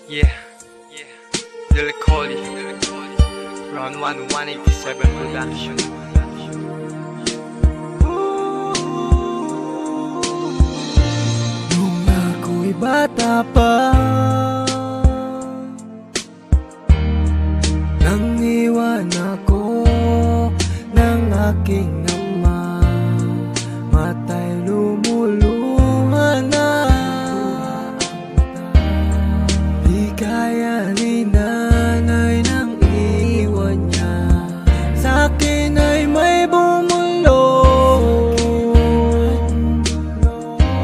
Yeah, Lil Collie, Round 1, 187 Production. Nung ako'y bata pa, nang iwan ako ng aking ama, matay lumuluha na. Di kaya ni nanay nang iwan niya, sa'kin ay may bumulong.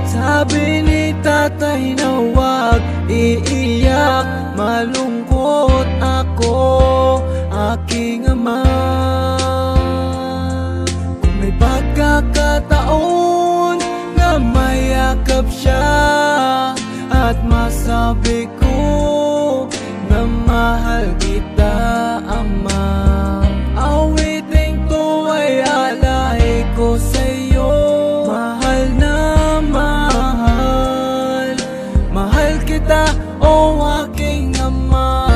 Sabi ni tatay na huwag iiyak, malungkot ako, aking ama. Kung may pagkakataon na mayakap siya at masabi ko na mahal kita, ama, awiting to ay alay ko sa'yo. Mahal na mahal, mahal kita, o aking ama.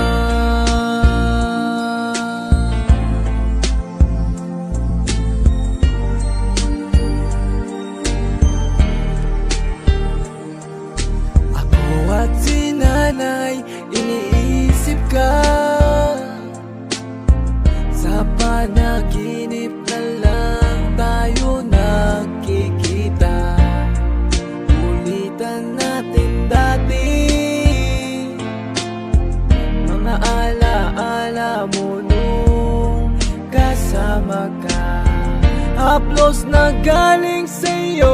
Ako at si nanay, iniisip ka. Sa panaginip na lang tayo nakikita. Ulitan natin dati mga alaala mo nung kasama ka. Haplos na galing sa'yo,